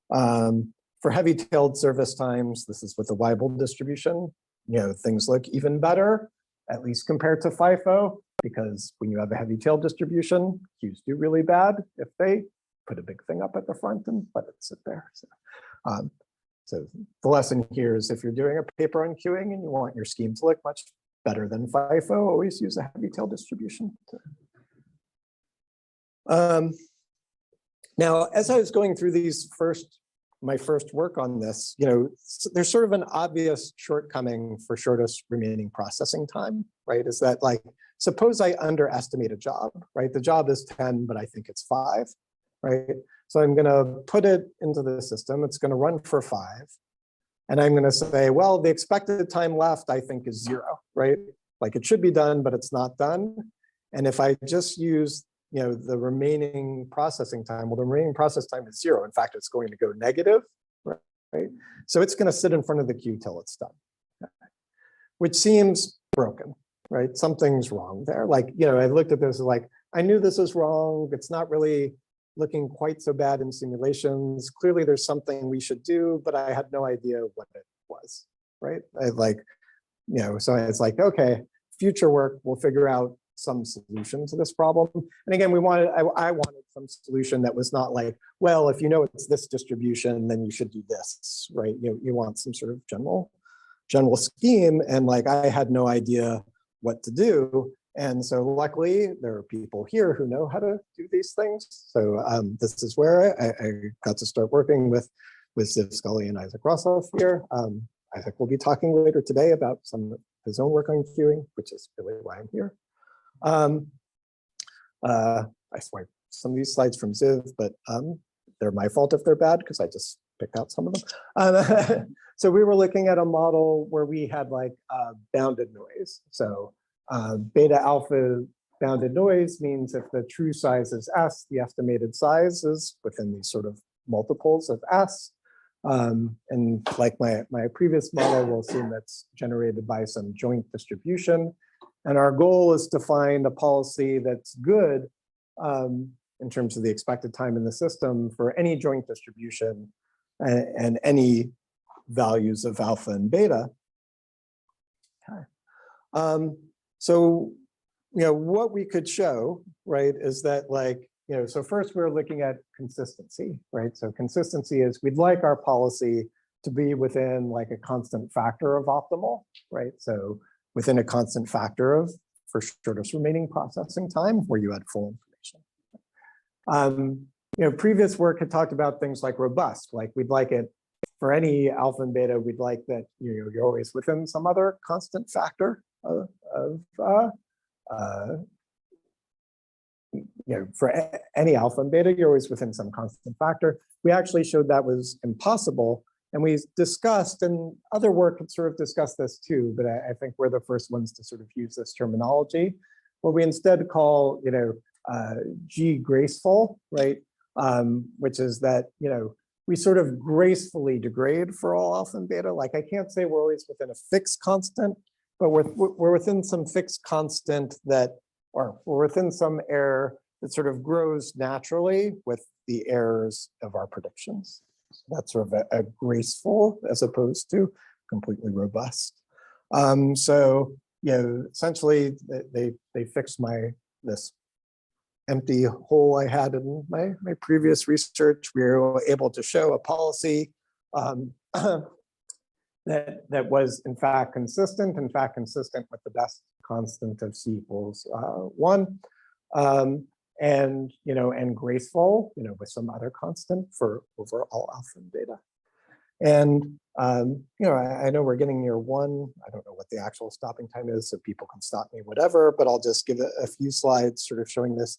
For heavy-tailed service times, this is with the Weibull distribution. Things look even better, at least compared to FIFO, because when you have a heavy-tailed distribution, queues do really bad if they put a big thing up at the front and let it sit there. So the lesson here is if you're doing a paper on queuing and you want your scheme to look much better than FIFO, always use a heavy-tailed distribution. Now, as I was going through my first work on this, there's sort of an obvious shortcoming for shortest remaining processing time, right? Is that like, suppose I underestimate a job, right? The job is 10, but I think it's 5, right? So I'm gonna put it into the system, it's gonna run for 5. And I'm gonna say, well, the expected time left, I think is 0, right? Like it should be done, but it's not done. And if I just use the remaining processing time, well, the remaining process time is 0. In fact, it's going to go negative, right? So it's going to sit in front of the queue till it's done, which seems broken, right? Something's wrong there. Like, I looked at this like, I knew this was wrong. It's not really looking quite so bad in simulations. Clearly, there's something we should do, but I had no idea what it was, right? So it's like, okay, future work, we'll figure out some solution to this problem. And again, I wanted some solution that was not like, well, if it's this distribution, then you should do this, right? You want some sort of general scheme. And like, I had no idea what to do. And so luckily there are people here who know how to do these things. So this is where I got to start working with Ziv Scully and Isaac Rossoff here. Isaac will be talking later today about some of his own work on queuing, which is really why I'm here. I swiped some of these slides from Ziv, but they're my fault if they're bad because I just picked out some of them. So we were looking at a model where we had like bounded noise. So beta alpha bounded noise means if the true size is S, the estimated size is within these sort of multiples of S. And like my previous model, we'll assume that's generated by some joint distribution. And our goal is to find a policy that's good in terms of the expected time in the system for any joint distribution and any values of alpha and beta. Okay. So, what we could show, right, is that like, so first we're looking at consistency, right? So consistency is we'd like our policy to be within like a constant factor of optimal, right? So within a constant factor of for shortest remaining processing time where you had full information. Previous work had talked about things like robust, like we'd like it for any alpha and beta, we'd like that you're always within some other constant factor for any alpha and beta, you're always within some constant factor. We actually showed that was impossible. And we discussed, and other work had sort of discussed this too, but I think we're the first ones to sort of use this terminology. What we instead call, G graceful, right? which is that, we sort of gracefully degrade for all alpha and beta. Like I can't say we're always within a fixed constant, but we're within some fixed constant that, or we're within some error that sort of grows naturally with the errors of our predictions. So that's sort of a graceful as opposed to completely robust. So, essentially they fixed this empty hole I had in my previous research. We were able to show a policy that was in fact consistent with the best constant of C equals 1, and graceful, with some other constant for over all alpha and beta. And I know we're getting near 1. I don't know what the actual stopping time is, so people can stop me, whatever, but I'll just give a few slides sort of showing this.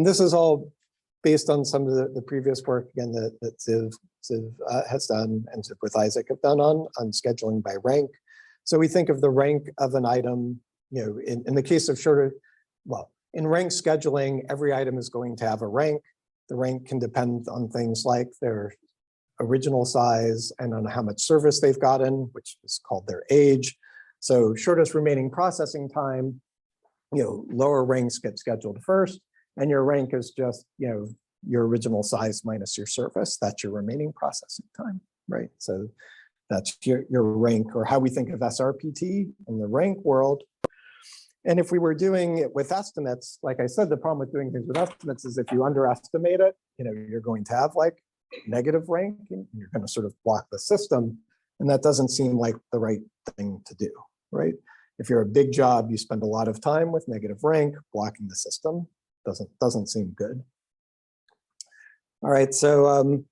This is all based on some of the previous work, again, that Ziv has done and Ziv with Isaac have done on scheduling by rank. So we think of the rank of an item, in the case of in rank scheduling, every item is going to have a rank. The rank can depend on things like their original size and on how much service they've gotten, which is called their age. So shortest remaining processing time, lower ranks get scheduled first, and your rank is just, your original size minus your service. That's your remaining processing time, right? So that's your rank, or how we think of SRPT in the rank world. And if we were doing it with estimates, like I said, the problem with doing things with estimates is if you underestimate it, you're going to have like negative rank, and you're going to sort of block the system. And that doesn't seem like the right thing to do, right? If you're a big job, you spend a lot of time with negative rank, blocking the system doesn't seem good. All right, so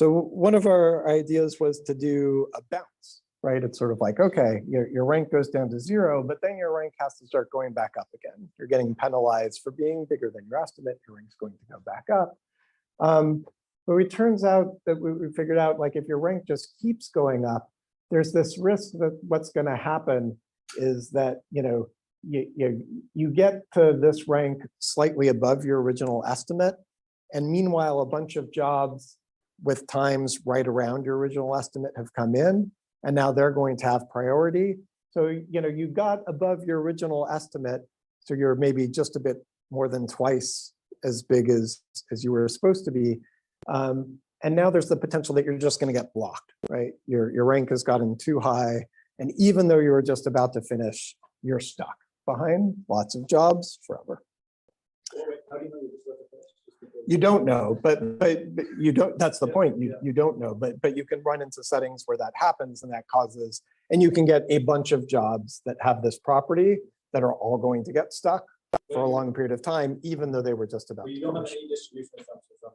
one of our ideas was to do a bounce, right? It's sort of like, okay, your rank goes down to 0, but then your rank has to start going back up again. You're getting penalized for being bigger than your estimate. Your rank's going to go back up. But it turns out that we figured out, like, if your rank just keeps going up, there's this risk that what's going to happen is that you get to this rank slightly above your original estimate, and meanwhile a bunch of jobs with times right around your original estimate have come in, and now they're going to have priority. So you got above your original estimate, so you're maybe just a bit more than twice as big as you were supposed to be. And now there's the potential that you're just going to get blocked, right? Your rank has gotten too high, and even though you were just about to finish, you're stuck behind lots of jobs forever. How do you know you're just about to finish? You don't know, but you don't. That's the point. You don't know, but you can run into settings where that happens, and that causes, and you can get a bunch of jobs that have this property that are all going to get stuck for a long period of time, even though they were just about. But you don't have any distribution assumptions on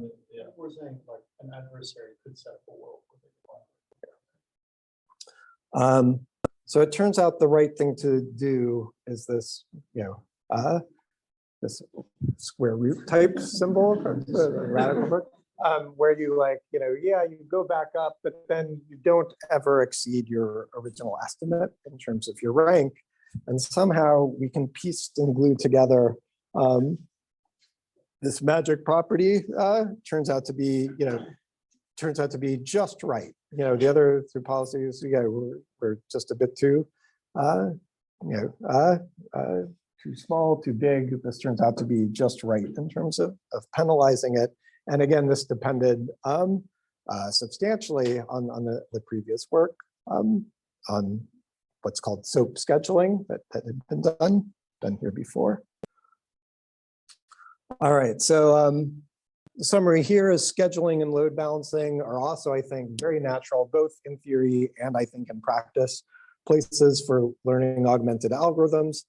these. We're saying like an adversary could set up a world. So it turns out the right thing to do is this, this square root type symbol, radical, where you you go back up, but then you don't ever exceed your original estimate in terms of your rank. And somehow we can piece and glue together this magic property turns out to be, just right. The other two policies, we're just a bit too, too small, too big. This turns out to be just right in terms of penalizing it. And again, this depended substantially on the previous work on what's called SOAP scheduling that had been done here before. All right, so the summary here is scheduling and load balancing are also, I think, very natural, both in theory and I think in practice, places for learning augmented algorithms.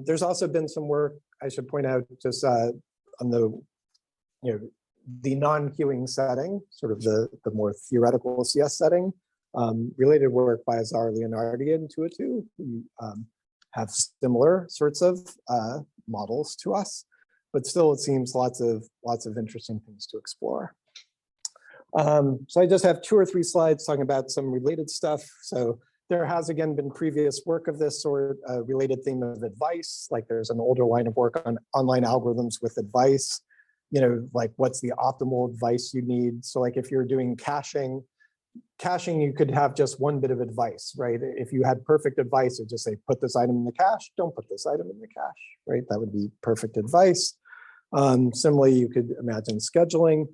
There's also been some work, I should point out, just on the non-queuing setting, sort of the more theoretical CS setting, related work by Azar Leonardi and Tuatu, who have similar sorts of models to us. But still, it seems lots of interesting things to explore. So I just have 2 or 3 slides talking about some related stuff. So there has again been previous work of this sort, related theme of advice. Like there's an older line of work on online algorithms with advice. like what's the optimal advice you need. So like if you're doing caching, you could have just one bit of advice, right? If you had perfect advice, it'd just say, put this item in the cache, don't put this item in the cache, right? That would be perfect advice. Similarly, you could imagine scheduling.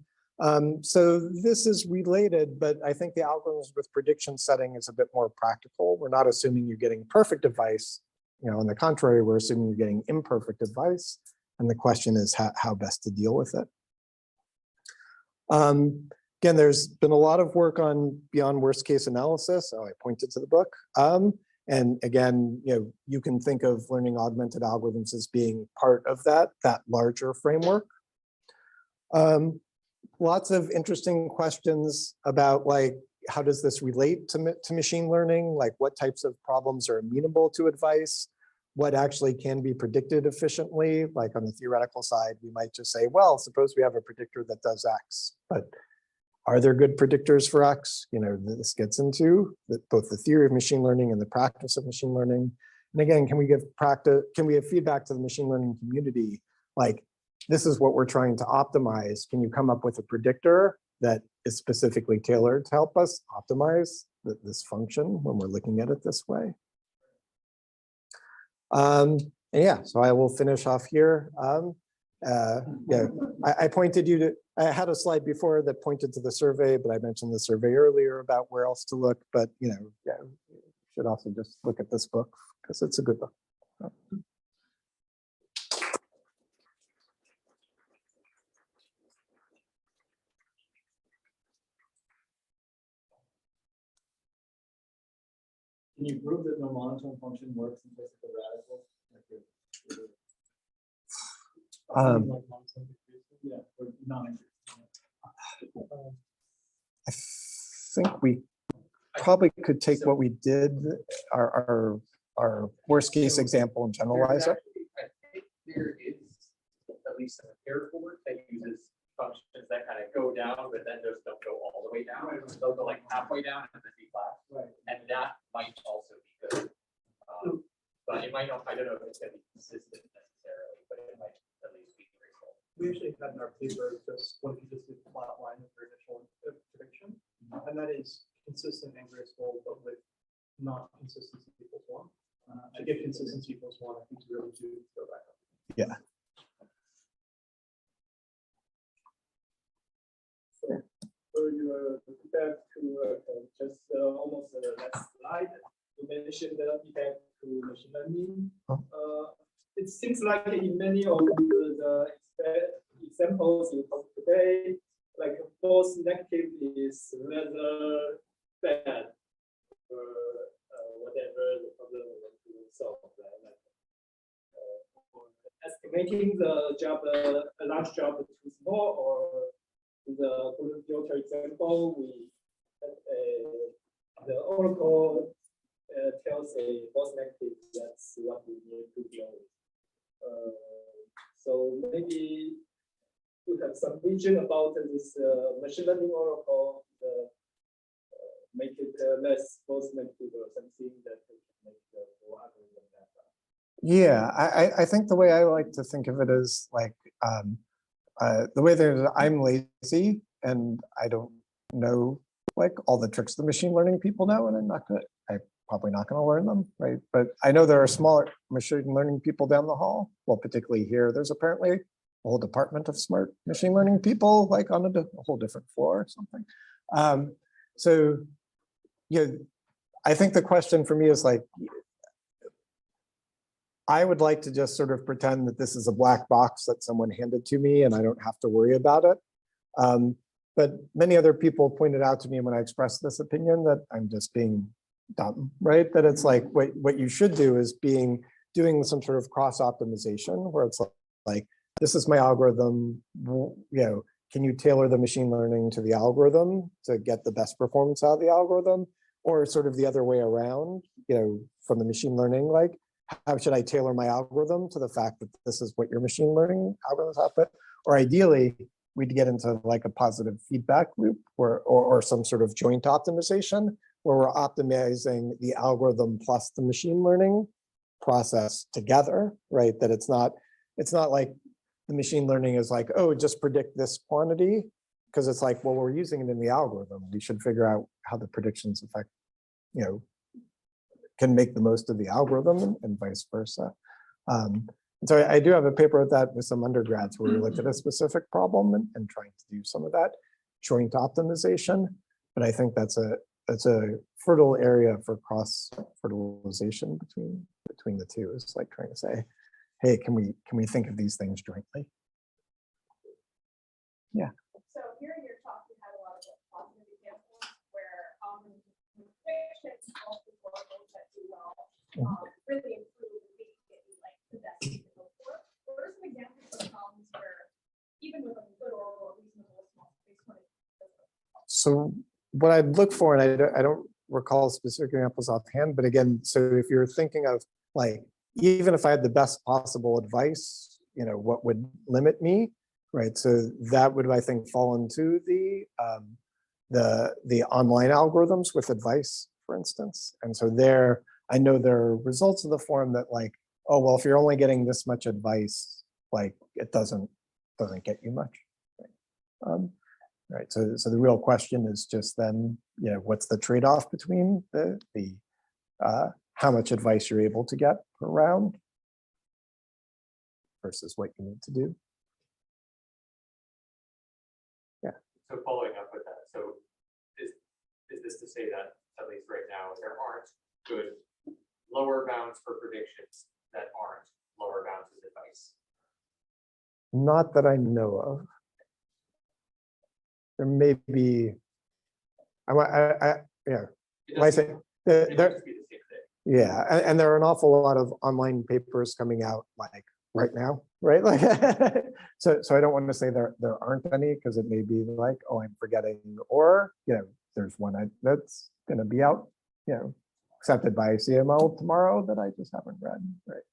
So this is related, but I think the algorithms with prediction setting is a bit more practical. We're not assuming you're getting perfect advice. On the contrary, we're assuming you're getting imperfect advice. And the question is how best to deal with it. Again, there's been a lot of work on beyond worst case analysis. Oh, I pointed to the book. And again, you can think of learning augmented algorithms as being part of that larger framework. Lots of interesting questions about like, how does this relate to machine learning? Like what types of problems are amenable to advice? What actually can be predicted efficiently? Like on the theoretical side, we might just say, well, suppose we have a predictor that does X, but are there good predictors for X? This gets into both the theory of machine learning and the practice of machine learning. And again, can we have feedback to the machine learning community? Like, this is what we're trying to optimize. Can you come up with a predictor that is specifically tailored to help us optimize this function when we're looking at it this way? And yeah, so I will finish off here. Yeah, I pointed you to, I had a slide before that pointed to the survey, but I mentioned the survey earlier about where else to look, but yeah, you should also just look at this book because it's a good book. Can you prove that the monotone function works in place of the radical? Yeah, or I think we probably could take what we did, our worst case example, and generalize it. I think there is at least an airport that uses functions that kind of go down, but then just don't go all the way down. They'll go like halfway down and then be flat. And that might also be good. But it might not, I don't know if it's going to be consistent necessarily, but it might at least be graceful. We actually had in our paper just one consistent flat line of your initial prediction, and that is consistent and graceful, but with not consistency equals one. To get consistency equals one, I think you really do go back up. Yeah. So you back to just almost the last slide. You mentioned the effect to machine learning. It seems like in many of the examples you talked today, like false negative is rather bad for whatever the problem we want to solve. Right? Like, estimating the job, a large job too small, or in the filter example, we the oracle tells a false negative. That's what we need to deal with. So maybe you have some vision about this machine learning oracle, make it less false negative or something that can make the whole algorithm better. Yeah, I think the way I like to think of it is like, the way that I'm lazy and I don't know like all the tricks the machine learning people know, and I'm probably not going to learn them, right? But I know there are smaller machine learning people down the hall. Well, particularly here, there's apparently a whole department of smart machine learning people, like on a whole different floor or something. So, I think the question for me is like, I would like to just sort of pretend that this is a black box that someone handed to me and I don't have to worry about it. But many other people pointed out to me when I expressed this opinion that I'm just being dumb, right? That it's like what you should do is doing some sort of cross optimization where it's like, this is my algorithm, can you tailor the machine learning to the algorithm to get the best performance out of the algorithm? Or sort of the other way around, from the machine learning, like, how should I tailor my algorithm to the fact that this is what your machine learning algorithms output? Or ideally, we'd get into like a positive feedback loop or some sort of joint optimization where we're optimizing the algorithm plus the machine learning process together, right? That it's not like the machine learning is like, oh, just predict this quantity. Because it's like, well, we're using it in the algorithm. We should figure out how the predictions affect, can make the most of the algorithm and vice versa. And so I do have a paper with that with some undergrads where we looked at a specific problem and trying to do some of that joint optimization. But I think that's a fertile area for cross fertilization between the two. It's like trying to say, hey, can we think of these things jointly? Yeah. So here in your talk, you had a lot of positive examples where predictions of the variables that do well really improve the best you can hope for. What are some examples of problems where even with a good or reasonable small space point? So what I'd look for, and I don't recall specific examples offhand, but again, so if you're thinking of like, even if I had the best possible advice, what would limit me, right? So that would, I think, fall into the online algorithms with advice, for instance. And so there, I know there are results of the form that like, oh, well, if you're only getting this much advice, like it doesn't get you much. Right. So the real question is just then, what's the trade-off between the how much advice you're able to get per round versus what you need to do. Yeah. So following up with that, so is this to say that at least right now there aren't good lower bounds for predictions that aren't lower bounds as advice? Not that I know of. There may be. Yeah. I say It there. must be the same thing. Yeah, and there are an awful lot of online papers coming out like right now, right? Like, so I don't want to say there aren't any because it may be like, oh, I'm forgetting, or there's one that's going to be out, accepted by CMU tomorrow that I just haven't read, right?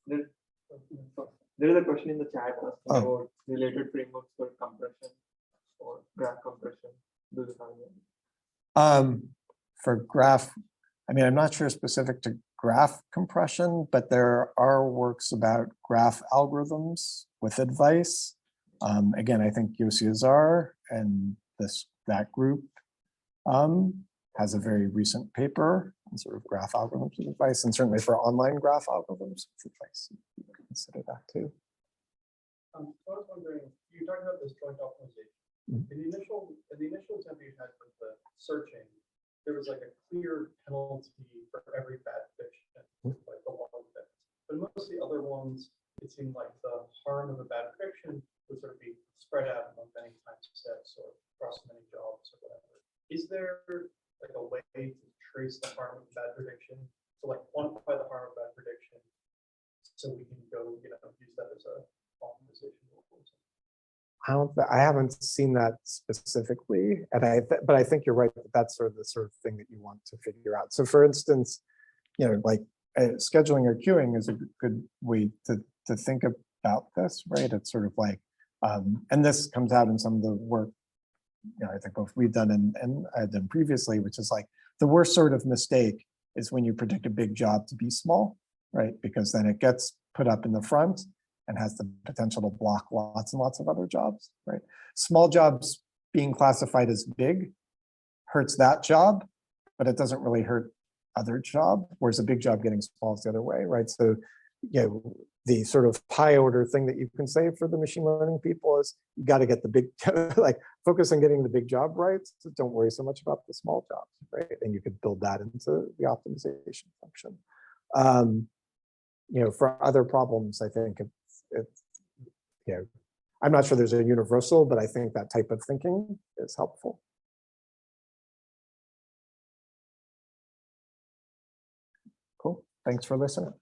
There is a question in the chat asking Oh. about related frameworks for compression or graph compression. Do you have any? For graph, I mean, I'm not sure specific to graph compression, but there are works about graph algorithms with advice. Again, I think Yossi Azar and that group has a very recent paper on sort of graph algorithms with advice, and certainly for online graph algorithms with advice, you can consider that too. I was wondering, you talked about this joint optimization. In the initial example you had with the searching, there was like a clear penalty for every bad prediction, like the one fix. But most of the other ones, it seemed like the harm of a bad prediction would sort of be spread out among many time steps or across many jobs or whatever. Is there like a way to trace the harm of a bad prediction, to like quantify the harm of bad prediction, so we can go, use that as a optimization tool? I haven't seen that specifically, and but I think you're right that that's sort of the thing that you want to figure out. So, for instance, like scheduling or queuing is a good way to think about this, right? It's sort of like, and this comes out in some of the work, I think both we've done and I've done previously, which is like the worst sort of mistake is when you predict a big job to be small, right? Because then it gets put up in the front and has the potential to block lots and lots of other jobs, right? Small jobs being classified as big hurts that job, but it doesn't really hurt other job, whereas a big job getting small is the other way, right? So, the sort of high order thing that you can say for the machine learning people is you got to get the big, like focus on getting the big job right. So don't worry so much about the small jobs, right? And you could build that into the optimization function. For other problems, I think it's I'm not sure there's a universal, but I think that type of thinking is helpful. Cool. Thanks for listening.